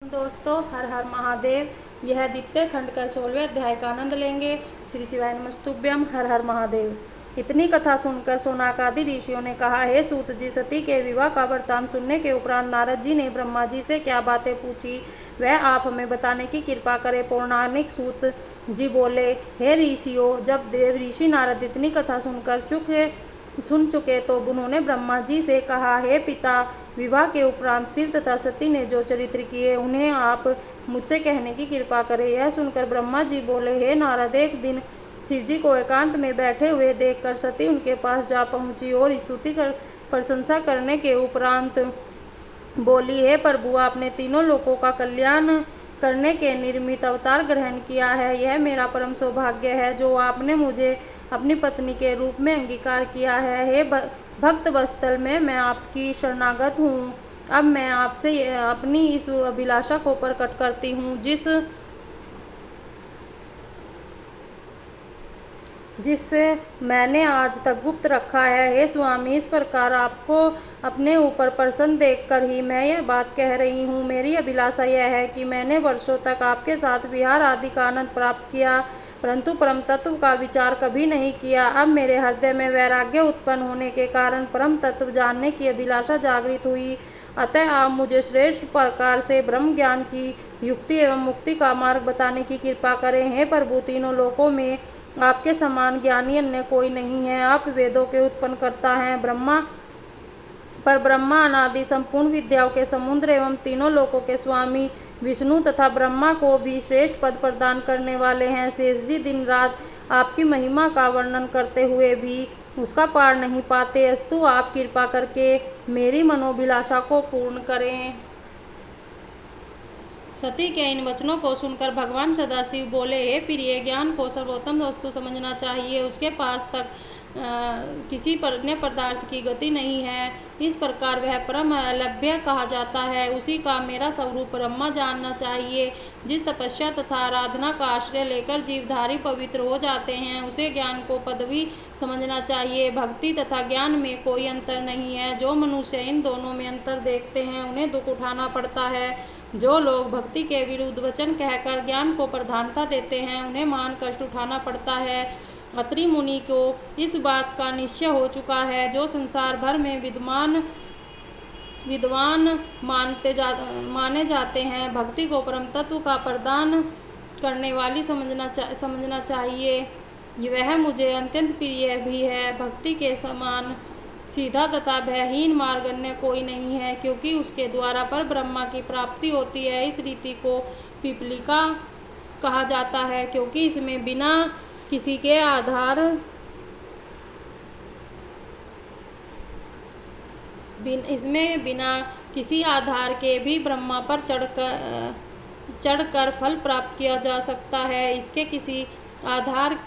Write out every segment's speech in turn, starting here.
दोस्तों, हर हर महादेव। यह द्वितीय खंड का 16वें अध्याय का आनंद लेंगे। श्री शिवाय नमस्तुभ्यम। हर हर महादेव। इतनी कथा सुनकर शौनकादि ऋषियों ने कहा, हे सूत जी, सती के विवाह का वृत्तांत सुनने के उपरांत नारद जी ने ब्रह्मा जी से क्या बातें पूछी, वह आप हमें बताने की कृपा करें। पौराणिक सूत जी बोले, हे ऋषियों, जब देव ऋषि नारद इतनी कथा सुन चुके तो उन्होंने ब्रह्मा जी से कहा, हे पिता, विवाह के उपरांत शिव तथा सती ने जो चरित्र किए उन्हें आप मुझसे कहने की कृपा करें। यह सुनकर ब्रह्मा जी बोले, हे नारद, एक दिन शिव जी को एकांत में बैठे हुए देखकर सती उनके पास जा पहुंची और स्तुति कर प्रशंसा करने के उपरांत बोली, हे प्रभु, आपने तीनों लोकों का कल्याण करने के निर्मित अवतार ग्रहण किया है। यह मेरा परम सौभाग्य है जो आपने मुझे अपनी पत्नी के रूप में अंगीकार किया है। हे भक्त वत्सल, मैं आपकी शरणागत हूँ। अब मैं आपसे अपनी इस अभिलाषा को प्रकट करती हूँ जिससे मैंने आज तक गुप्त रखा है। हे स्वामी, इस प्रकार आपको अपने ऊपर प्रसन्न देखकर ही मैं यह बात कह रही हूँ। मेरी अभिलाषा यह है कि मैंने वर्षों तक आपके साथ विहार आदि का आनंद प्राप्त किया, परंतु परम तत्व का विचार कभी नहीं किया। अब मेरे हृदय में वैराग्य उत्पन्न होने के कारण परम तत्व जानने की अभिलाषा जागृत हुई। अतः आप मुझे श्रेष्ठ प्रकार से ब्रह्म ज्ञान की युक्ति एवं मुक्ति का मार्ग बताने की कृपा करें। हे प्रभु, तीनों लोकों में आपके समान ज्ञानी अन्य कोई नहीं है। आप वेदों के उत्पन्न करता हैं, ब्रह्मा अनादि संपूर्ण विद्याओं के समुद्र एवं तीनों लोकों के स्वामी विष्णु तथा ब्रह्मा को भी श्रेष्ठ पद प्रदान करने वाले हैं। शेष जी दिन रात आपकी महिमा का वर्णन करते हुए भी उसका पार नहीं पाते। अस्तु, आप कृपा करके मेरी मनोभिलाषा को पूर्ण करें। सती के इन वचनों को सुनकर भगवान सदाशिव बोले, हे प्रिय, ज्ञान को सर्वोत्तम वस्तु समझना चाहिए। उसके पास तक किसी अन्य पदार्थ की गति नहीं है। इस प्रकार वह परम अलभ्य कहा जाता है। उसी का मेरा स्वरूप ब्रह्मा जानना चाहिए। जिस तपस्या तथा आराधना का आश्रय लेकर जीवधारी पवित्र हो जाते हैं, उसे ज्ञान को पदवी समझना चाहिए। भक्ति तथा ज्ञान में कोई अंतर नहीं है। जो मनुष्य इन दोनों में अंतर देखते हैं, उन्हें दुख उठाना पड़ता है। जो लोग भक्ति के विरुद्ध वचन कहकर ज्ञान को प्रधानता देते हैं, उन्हें महान कष्ट उठाना पड़ता है। अत्रि मुनि को इस बात का निश्चय हो चुका है। जो संसार भर में विद्वान माने जाते हैं, भक्ति को परम तत्व का प्रदान करने वाली समझना चाहिए। वह मुझे अत्यंत प्रिय भी है। भक्ति के समान सीधा तथा भयहीन मार्ग अन्य कोई नहीं है, क्योंकि उसके द्वारा पर ब्रह्मा की प्राप्ति होती है। इस रीति को पिपलिका कहा जाता है, क्योंकि इसमें बिना किसी आधार के भी ब्रह्मा पर चढ़कर फल प्राप्त किया जा सकता है। इसके किसी आधार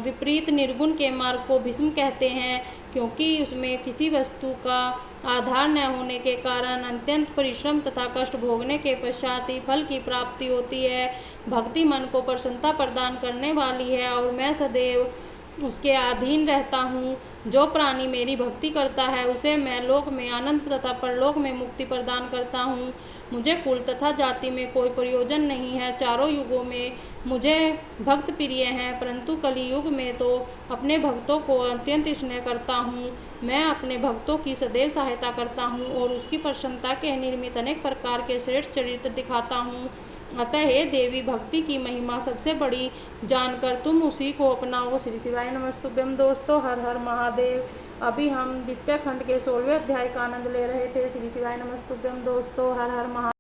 विपरीत निर्गुण के मार्ग को भीष्म कहते हैं, क्योंकि उसमें किसी वस्तु का आधार न होने के कारण अत्यंत परिश्रम तथा कष्ट भोगने के पश्चात ही फल की प्राप्ति होती है। भक्ति मन को प्रसन्नता प्रदान करने वाली है और मैं सदैव उसके अधीन रहता हूँ। जो प्राणी मेरी भक्ति करता है, उसे मैं लोक में आनंद तथा परलोक में मुक्ति प्रदान करता हूँ। मुझे कुल तथा जाति में कोई प्रयोजन नहीं है। चारों युगों में मुझे भक्त प्रिय हैं, परंतु कलि युग में तो अपने भक्तों को अत्यंत स्नेह करता हूँ। मैं अपने भक्तों की सदैव सहायता करता हूँ और उसकी प्रसन्नता के निर्मित अनेक प्रकार के श्रेष्ठ चरित्र दिखाता हूँ। अतः हे देवी, भक्ति की महिमा सबसे बड़ी जानकर तुम उसी को अपनाओ। श्री शिवाय नमस्तुभ्यम। दोस्तों, हर हर महादेव। अभी हम द्वितीय खंड के 16वें अध्याय का आनंद ले रहे थे। श्री शिवाय नमस्तुभ्यम। दोस्तों, हर हर महादेव।